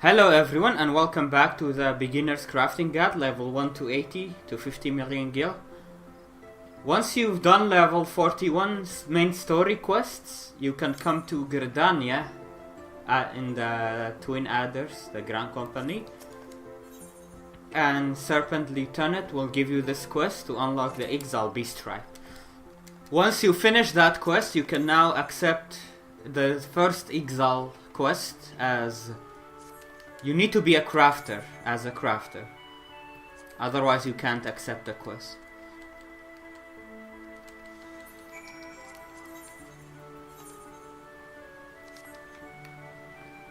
Hello everyone and welcome back to the Beginner's Crafting Guide level 1 to 80 to 50 million gil. Once you've done level 41's main story quests, you can come to Gridania in the Twin Adders, the Grand Company. And Serpent Lieutenant will give you this quest to unlock the Exile Beast Tribe. Once you finish that quest, you can now accept the first Exile quest as... You need to be a crafter, as a crafter. Otherwise you can't accept the quest.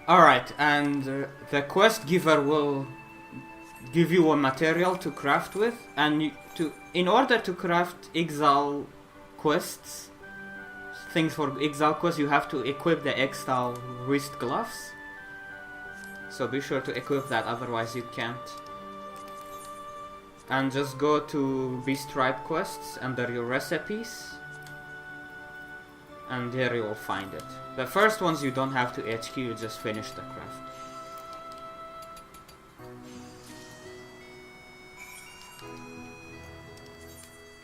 Alright, and the quest giver will give you a material to craft with, and in order to craft exile quests, things for exile quests, you have to equip the exile wrist gloves. So be sure to equip that, otherwise you can't. And just go to Beast Tribe quests under your recipes. And there you will find it. The first ones you don't have to HQ, you just finish the craft.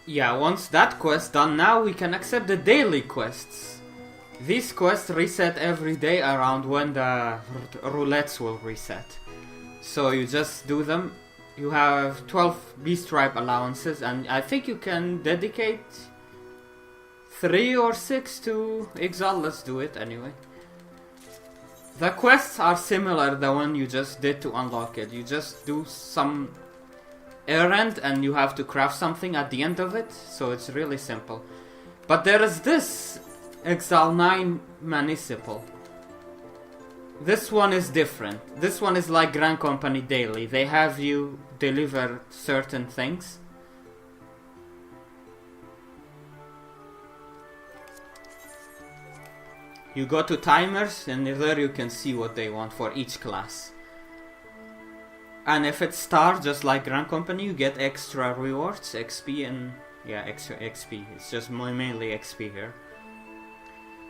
Yeah, once that quest done, now we can accept the daily quests. These quests reset every day around when the roulettes will reset. So you just do them. You have 12 Beast Tribe allowances, and I think you can dedicate 3 or 6 to Exile. Let's do it anyway. The quests are similar, the one you just did to unlock it. You just do some errand and you have to craft something at the end of it, so it's really simple. But there is this Exile 9 Municipal. This one is different. This one is like Grand Company Daily. They have you deliver certain things. You go to timers and there you can see what they want for each class. And if it's star, just like Grand Company, you get extra rewards, XP and... yeah, extra XP. It's just mainly XP here.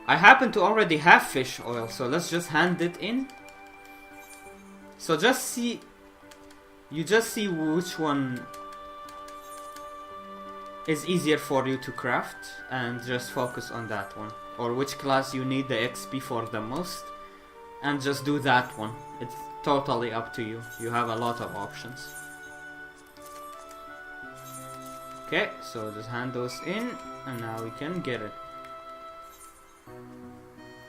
I happen to already have fish oil, so let's just hand it in. So just see... you just see which one is easier for you to craft, and just focus on that one. Or which class you need the XP for the most, and just do that one. It's totally up to you. You have a lot of options. Okay, so just hand those in, and now we can get it.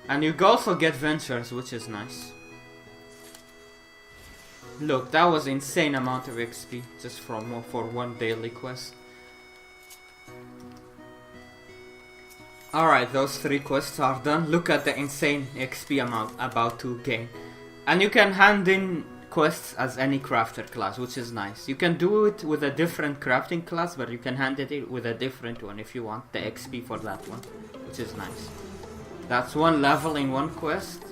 And you also get ventures, which is nice. Look, that was insane amount of XP just for one daily quest. Alright, those 3 quests are done. Look at the insane XP amount about to gain. And you can hand in quests as any crafter class, which is nice. You can do it with a different crafting class, but you can hand it in with a different one if you want the XP for that one, which is nice. That's 1 level in 1 quest.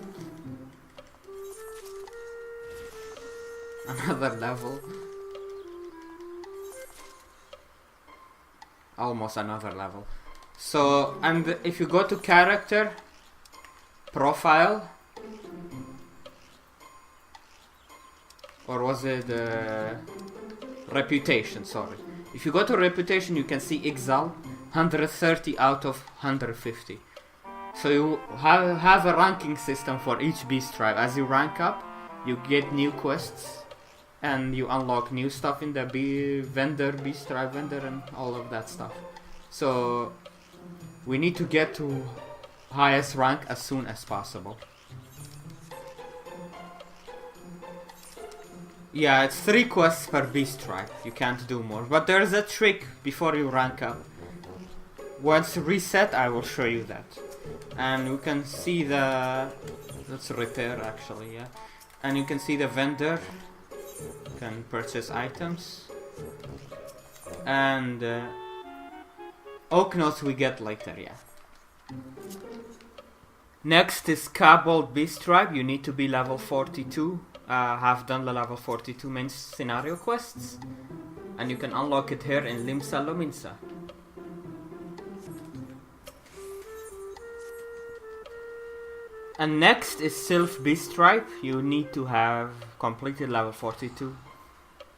Another level. Almost another level. So, and if you go to character, profile, or was it reputation, sorry. If you go to reputation, you can see Exile, 130 out of 150. So you have a ranking system for each Beast Tribe. As you rank up, you get new quests, and you unlock new stuff in the Beast Tribe vendor, and all of that stuff. So we need to get to highest rank as soon as possible. Yeah, it's 3 quests per Beast Tribe. You can't do more. But there's a trick before you rank up. Once reset, I will show you that. And you can see the... let's repair actually, yeah. And you can see the vendor. You can purchase items. And... oak notes we get later, yeah. Next is Cobalt Beast Tribe. You need to be level 42. Have done the level 42 main scenario quests. And you can unlock it here in Limsa Lominsa. And next is Sylph Beastripe. You need to have completed level 42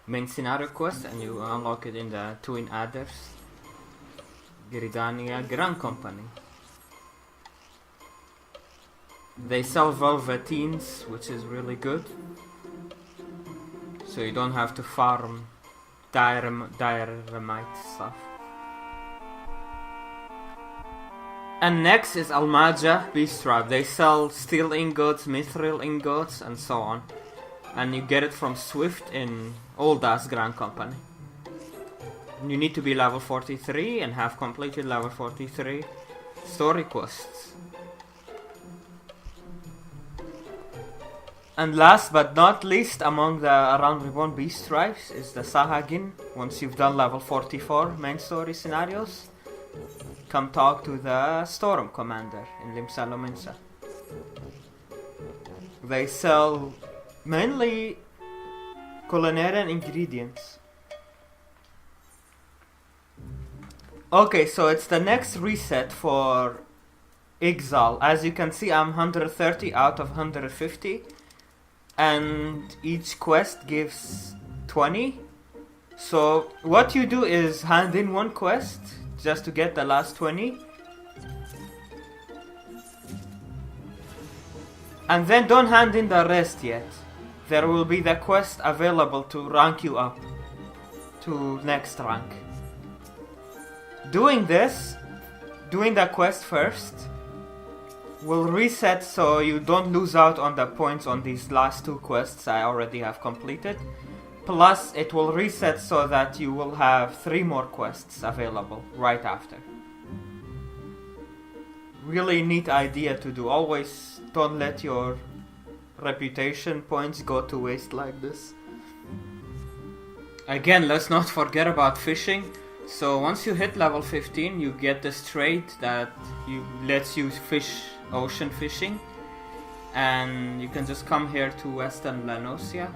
main scenario quest, and you unlock it in the Twin Adders, Gridania Grand Company. They sell Velveteens, which is really good, so you don't have to farm Diorite stuff. And next is Almaja Beastripe. They sell steel ingots, mithril ingots, and so on. And you get it from Swift in Old Ass Grand Company. You need to be level 43 and have completed level 43 story quests. And last but not least among the Around Reborn Beastripes is the Sahagin. Once you've done level 44 main story scenarios, come talk to the Storm Commander in Limsa Lominsa. They sell mainly culinary ingredients. Okay, so it's the next reset for Ixal. As you can see, I'm 130 out of 150. And each quest gives 20. So what you do is hand in one quest just to get the last 20. And then don't hand in the rest yet. There will be the quest available to rank you up to next rank. Doing the quest first, will reset so you don't lose out on the points on these last two quests I already have completed. Plus it will reset so that you will have 3 more quests available right after. Really neat idea to do. Always don't let your reputation points go to waste like this. Again, let's not forget about fishing. So once you hit level 15, you get this trait that lets you fish ocean fishing, and you can just come here to Western Lanosia.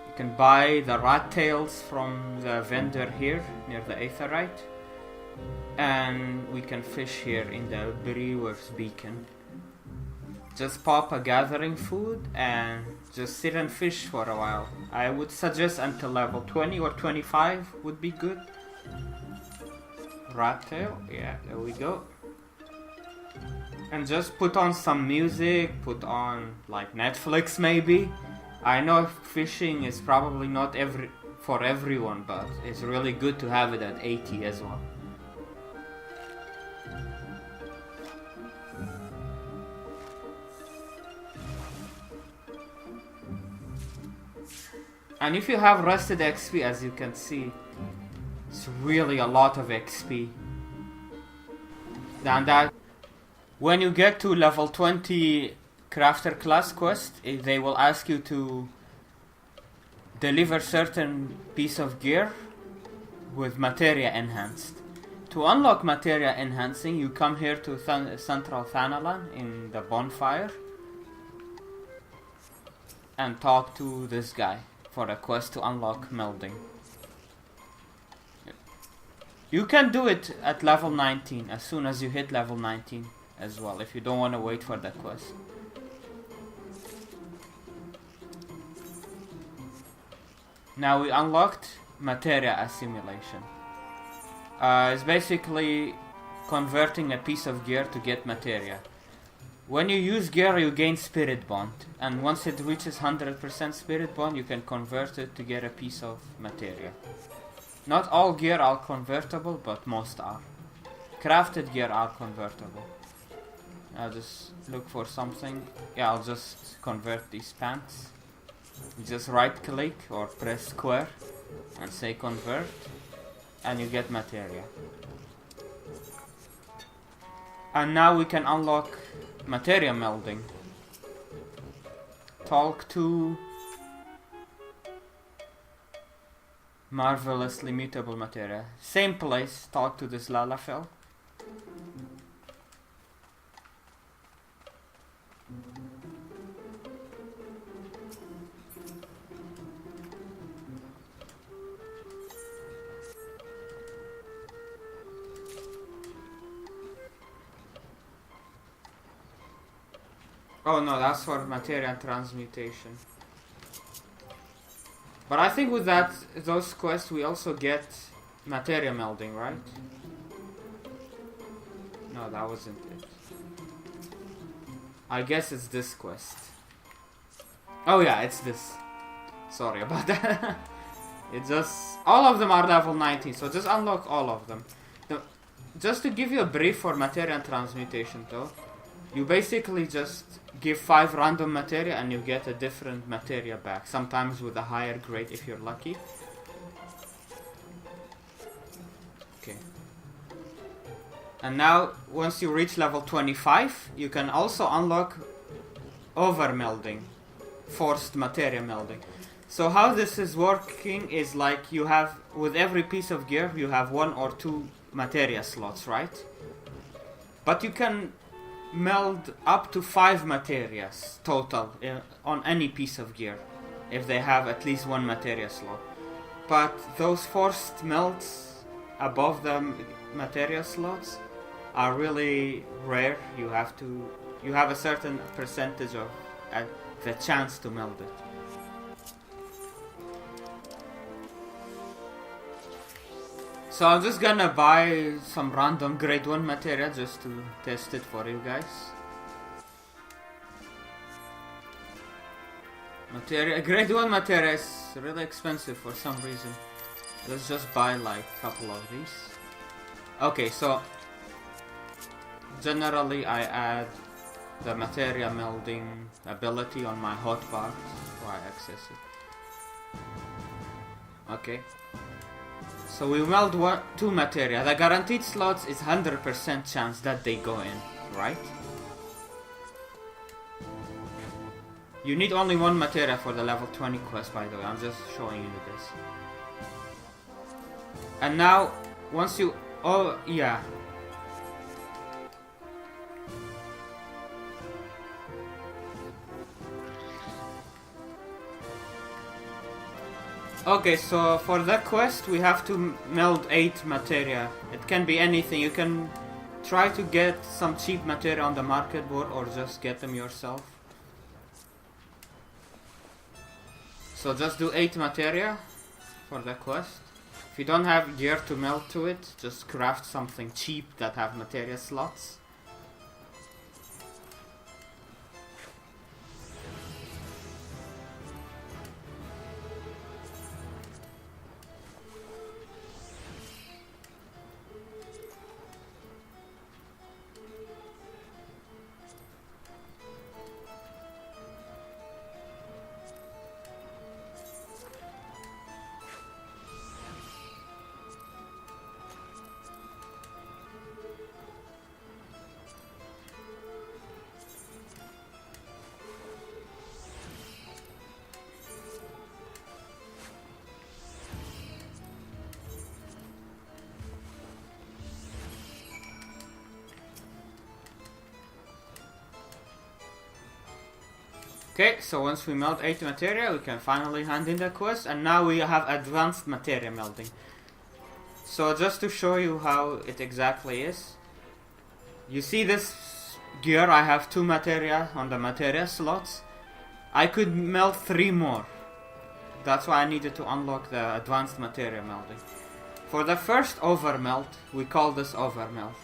You can buy the rat tails from the vendor here near the Aetherite, and we can fish here in the Brewer's Beacon. Just pop a gathering food and just sit and fish for a while. I would suggest until level 20 or 25 would be good. Rat tail, yeah, there we go. And just put on some music, put on like Netflix maybe. I know fishing is probably not for everyone, but it's really good to have it at 80 as well. And if you have rested XP, as you can see, it's really a lot of XP. And that when you get to level 20 crafter class quest, they will ask you to deliver certain piece of gear with materia enhanced. To unlock materia enhancing, you come here to Central Thanalan in the bonfire and talk to this guy for a quest to unlock melding. You can do it at level 19 as soon as you hit level 19 as well, if you don't want to wait for the quest. Now we unlocked materia assimilation. It's basically converting a piece of gear to get materia. When you use gear, you gain spirit bond, and once it reaches 100% spirit bond, you can convert it to get a piece of materia. Not all gear are convertible, but most are. Crafted gear are convertible. I'll just look for something. Yeah, I'll just convert these pants. You just right click or press square and say convert, and you get materia. And now we can unlock materia melding. Talk to marvelously mutable materia. Same place, talk to this Lalafell. Oh no, that's for materia transmutation. But I think with those quests we also get materia melding, right? No, that wasn't it. I guess it's this quest. Oh yeah, it's this. Sorry about that. It's just... all of them are level 19, so just unlock all of them. Just to give you a brief for materia transmutation though, you basically just give 5 random materia and you get a different materia back, sometimes with a higher grade if you're lucky. Okay. And now, once you reach level 25, you can also unlock overmelding, forced materia melding. So how this is working is like you have, with every piece of gear, you have 1 or 2 materia slots, right? But you can meld up to 5 materias total on any piece of gear, if they have at least 1 materia slot. But those forced melts above the materia slots are really rare. You have a certain percentage of the chance to meld it. So I'm just gonna buy some random grade 1 materia just to test it for you guys. Grade 1 materia is really expensive for some reason. Let's just buy like a couple of these. Okay, so generally I add the materia melding ability on my hotbar before I access it. Okay. So we meld 2 materia. The guaranteed slots is 100% chance that they go in, right? You need only 1 materia for the level 20 quest, by the way. I'm just showing you this. And now, once you... oh, yeah. Okay, so for that quest we have to meld 8 materia. It can be anything. You can try to get some cheap materia on the market board or just get them yourself. So just do 8 materia for the quest. If you don't have gear to meld to it, just craft something cheap that have materia slots. Okay, so once we meld 8 materia, we can finally hand in the quest, and now we have advanced materia melding. So just to show you how it exactly is, you see this gear, I have 2 materia on the materia slots. I could melt 3 more. That's why I needed to unlock the advanced materia melding. For the first overmelt, we call this overmelt.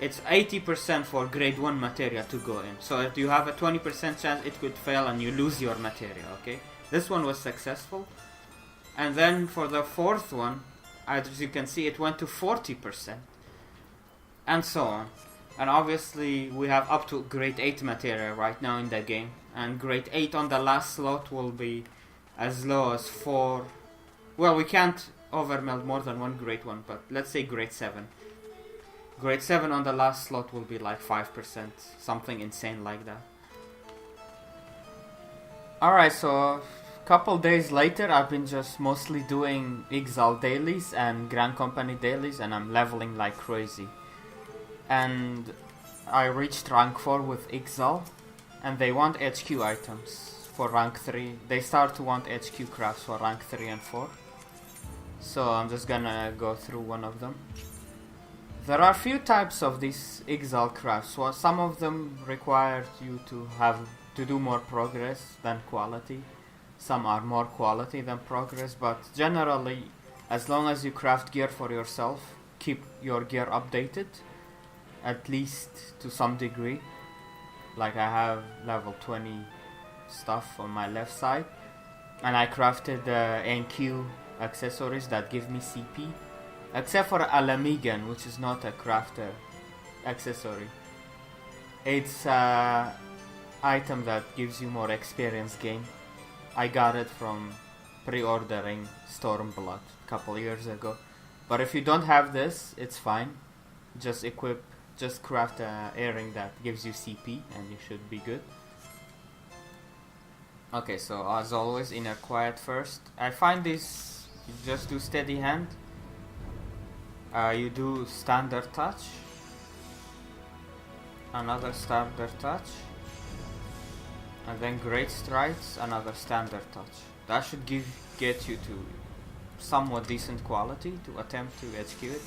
It's 80% for grade 1 materia to go in. So if you have a 20% chance it could fail and you lose your materia, okay? This one was successful. And then for the 4th one, as you can see, it went to 40%. And so on. And obviously we have up to grade 8 materia right now in the game. And grade 8 on the last slot will be as low as 4. Well, we can't overmelt more than 1 grade 1, but let's say grade 7. Grade 7 on the last slot will be like 5%, something insane like that. Alright, so a couple days later I've been just mostly doing XIV dailies and Grand Company dailies, and I'm leveling like crazy. And I reached rank 4 with XIV, and they want HQ items for rank 3. They start to want HQ crafts for rank 3 and 4. So I'm just gonna go through one of them. There are few types of these exile crafts. Well, some of them require you to do more progress than quality. Some are more quality than progress, but generally, as long as you craft gear for yourself, keep your gear updated, at least to some degree. Like I have level 20 stuff on my left side, and I crafted NQ accessories that give me CP, except for a Lamigan, which is not a crafter accessory. It's an item that gives you more experience gain. I got it from pre-ordering Stormblood a couple years ago. But if you don't have this, it's fine. Just craft an earring that gives you CP and you should be good. Okay, so as always, inner quiet first. I find this, you just do steady hand. You do standard touch. Another standard touch. And then great strides, another standard touch. That should get you to somewhat decent quality to attempt to HQ it.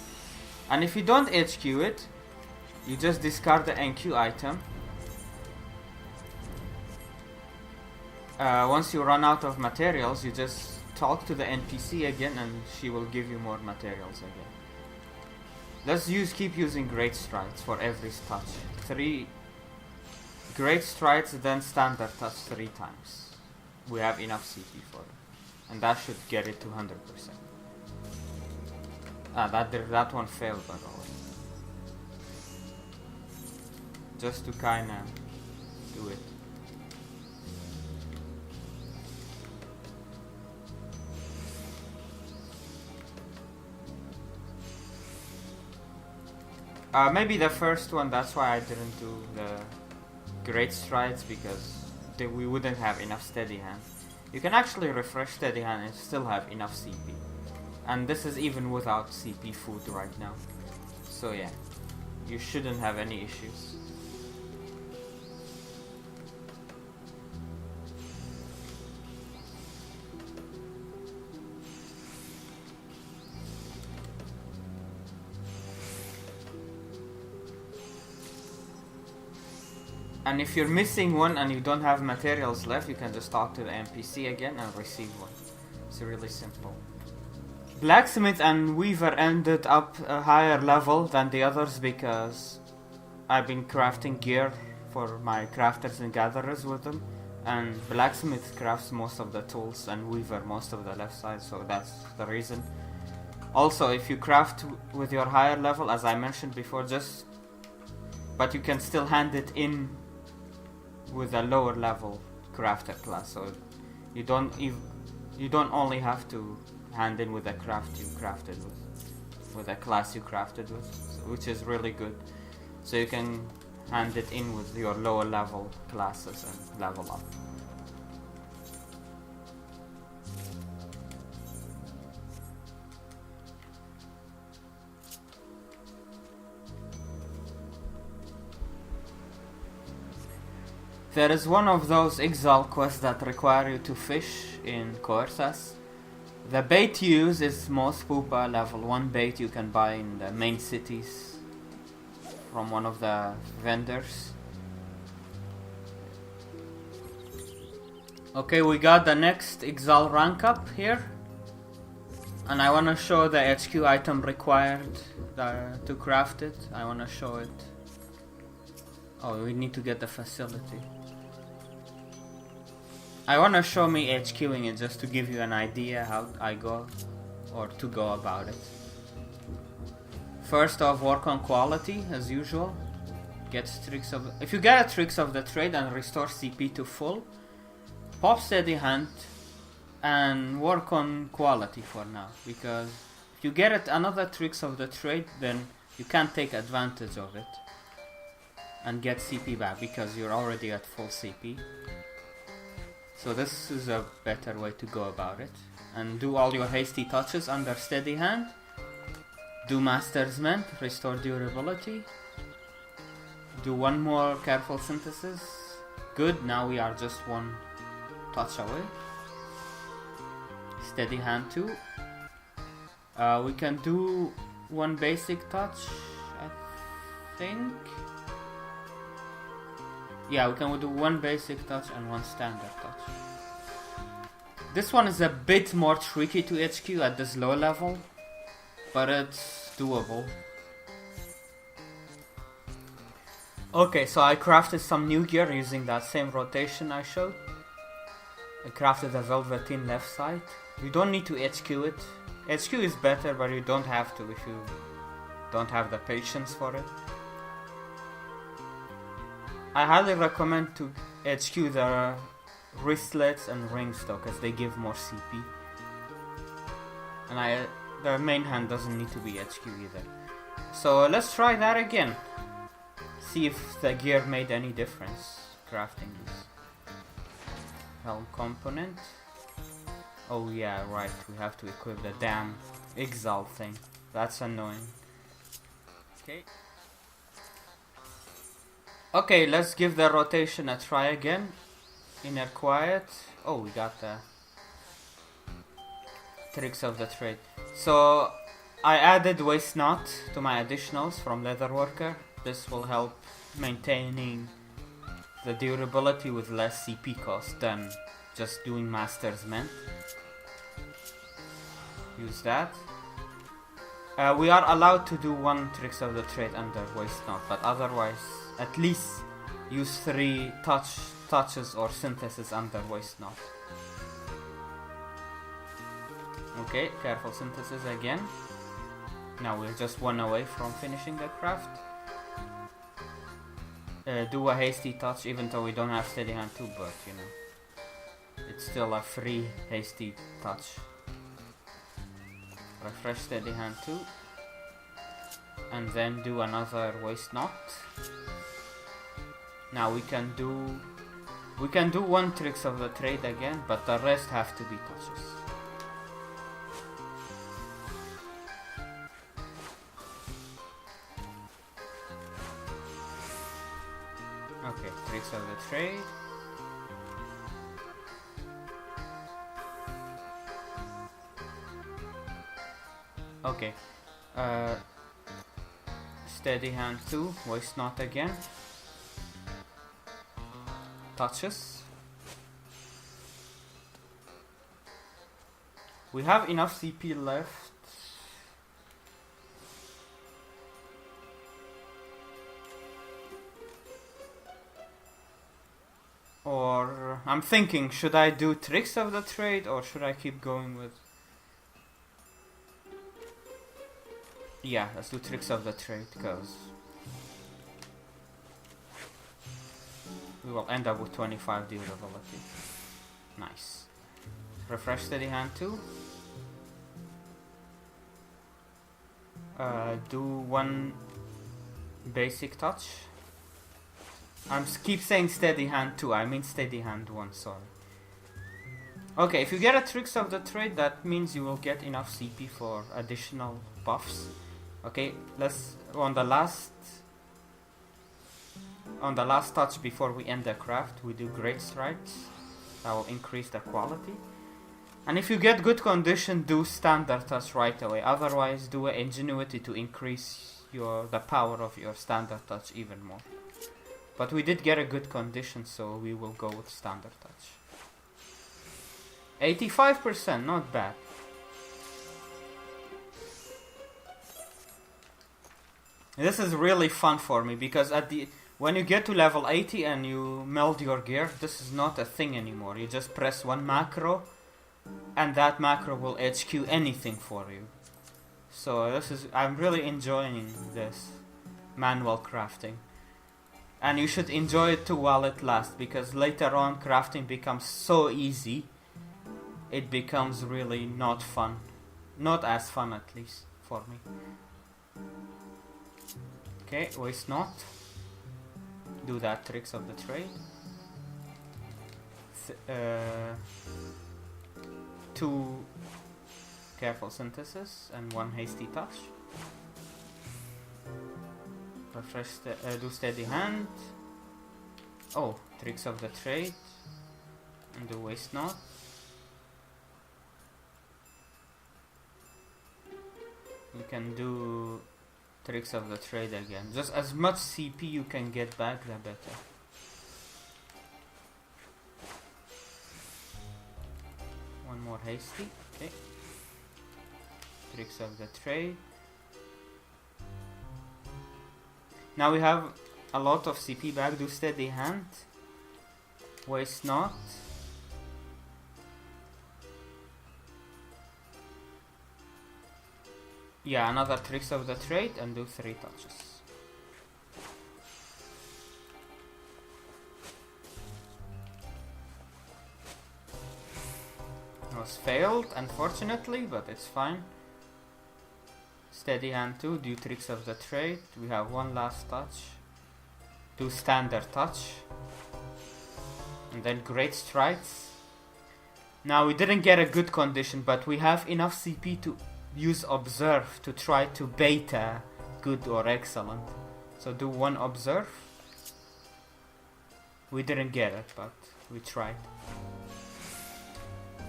And if you don't HQ it, you just discard the NQ item. Once you run out of materials, you just talk to the NPC again and she will give you more materials again. Let's keep using great strides for every touch. 3 great strides, then standard touch 3 times. We have enough CP for it. And that should get it to 100%. That one failed by the way. Just to kinda do it. Maybe the first one, that's why I didn't do the great strides, because we wouldn't have enough steady hand. You can actually refresh steady hand and still have enough CP. And this is even without CP food right now. So yeah, you shouldn't have any issues. And if you're missing one and you don't have materials left, you can just talk to the NPC again and receive one. It's really simple. Blacksmith and Weaver ended up a higher level than the others because I've been crafting gear for my crafters and gatherers with them. And Blacksmith crafts most of the tools and Weaver most of the left side, so that's the reason. Also, if you craft with your higher level, as I mentioned before, but you can still hand it in with a lower level crafter class, so you don't only have to hand in with a craft you crafted with a class you crafted with, which is really good. So you can hand it in with your lower level classes and level up. There is one of those exile quests that require you to fish in Corsas. The bait you use is most Pupa level 1 bait you can buy in the main cities from one of the vendors. Okay, we got the next exile rank up here. And I want to show the HQ item required to craft it. I want to show it. Oh, we need to get the facility. I want to show me HQing it just to give you an idea how I go or to go about it. First off, work on quality as usual. If you get a tricks of the trade and restore CP to full, pop steady hand and work on quality for now, because if you get another tricks of the trade, then you can't take advantage of it and get CP back because you're already at full CP. So this is a better way to go about it. And do all your hasty touches under steady hand. Do Master's Mend, restore durability. Do one more careful synthesis. Good, now we are just one touch away. Steady hand 2. We can do one basic touch think. Yeah, we can do one basic touch and one standard touch. This one is a bit more tricky to HQ at this low level, but it's doable. Okay, so I crafted some new gear using that same rotation I showed. I crafted a Lv1-80 left side. You don't need to HQ it. HQ is better, but you don't have to if you don't have the patience for it. I highly recommend to HQ the wristlets and rings though, because they give more CP. And the main hand doesn't need to be HQ either. So let's try that again. See if the gear made any difference crafting this. Helm component. Oh yeah, right, we have to equip the damn XIV thing. That's annoying. Okay. Okay, let's give the rotation a try again. Inner quiet. Oh, we got the tricks of the trade. So I added waste knot to my additionals from leatherworker. This will help maintaining the durability with less CP cost than just doing master's men. Use that. We are allowed to do one tricks of the trade under waste knot, but otherwise at least use 3 touches or synthesis under waste knot. Okay, careful synthesis again. Now we're just one away from finishing the craft. Do a hasty touch, even though we don't have steady hand 2, but you know, it's still a free hasty touch. Refresh steady hand 2, and then do another waste knot. Now we can do one tricks of the trade again, but the rest have to be touches. Okay, tricks of the trade. Okay, steady hand 2, waste knot again. Touches. We have enough CP left. Or I'm thinking, should I do tricks of the trade or should I keep going with... Yeah, let's do tricks of the trade, because we will end up with 25 durability. Nice. Refresh steady hand 2. Do one basic touch. Keep saying steady hand 2, I mean steady hand 1, sorry. Okay, if you get a tricks of the trade, that means you will get enough CP for additional buffs. Okay, let's on the last touch before we end the craft, we do great strikes. That will increase the quality. And if you get good condition, do standard touch right away. Otherwise, do an ingenuity to increase the power of your standard touch even more. But we did get a good condition, so we will go with standard touch. 85%, not bad. This is really fun for me because when you get to level 80 and you meld your gear, this is not a thing anymore. You just press one macro and that macro will HQ anything for you. So I'm really enjoying this manual crafting. And you should enjoy it too while it lasts, because later on crafting becomes so easy, it becomes really not fun. Not as fun, at least for me. Okay, waste not. Do that tricks of the trade. 2 careful synthesis and 1 hasty touch. Refresh, do steady hand. Oh, tricks of the trade. And do waste not. We can do Tricks of the trade again. Just as much CP you can get back, the better. One more hasty. Okay. Tricks of the trade. Now we have a lot of CP back. Do steady hand. Waste not. Yeah, another tricks of the trade and do 3 touches. It was failed, unfortunately, but it's fine. Steady hand 2, do tricks of the trade. We have one last touch. Do standard touch. And then great strides. Now we didn't get a good condition, but we have enough CP to use observe to try to beta good or excellent. So do 1 observe. We didn't get it, but we tried.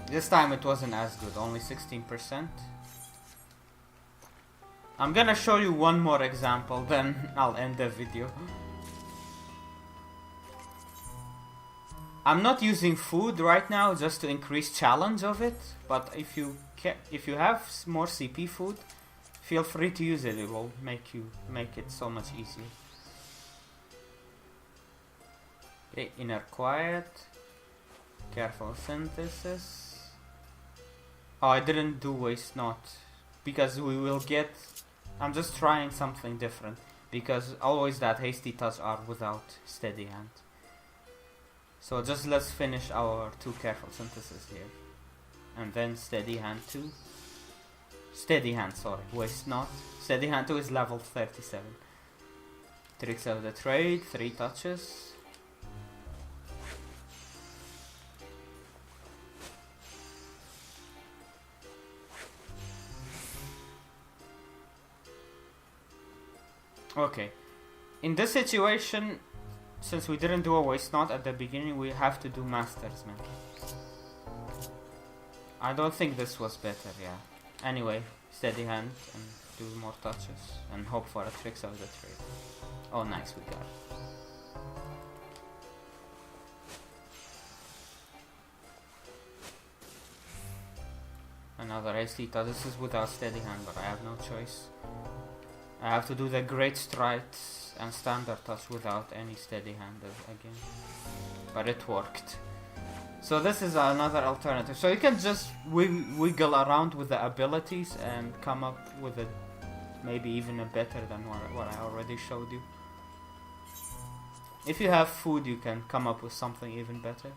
This time it wasn't as good, only 16%. I'm gonna show you one more example, then I'll end the video. I'm not using food right now just to increase challenge of it, but if you have more CP food, feel free to use it. It will make it so much easier. Okay, inner quiet, careful synthesis. Oh, I didn't do waste not, because we will get. I'm just trying something different, because always that hasty touch are without steady hand. So just let's finish our 2 careful synthesis here. And then steady hand 2. Steady hand, sorry, waste not. Steady hand 2 is level 37. Tricks of the trade, 3 touches. Okay. In this situation, since we didn't do a waste not at the beginning, we have to do masters, man. I don't think this was better, yeah. Anyway, steady hand and do more touches and hope for a tricks of the trade. Oh, nice, we got it. Another hasty touch. This is without steady hand, but I have no choice. I have to do the great strides and standard touch without any steady hand again. But it worked. So this is another alternative. So you can just wiggle around with the abilities and come up with a maybe even a better than what I already showed you. If you have food, you can come up with something even better.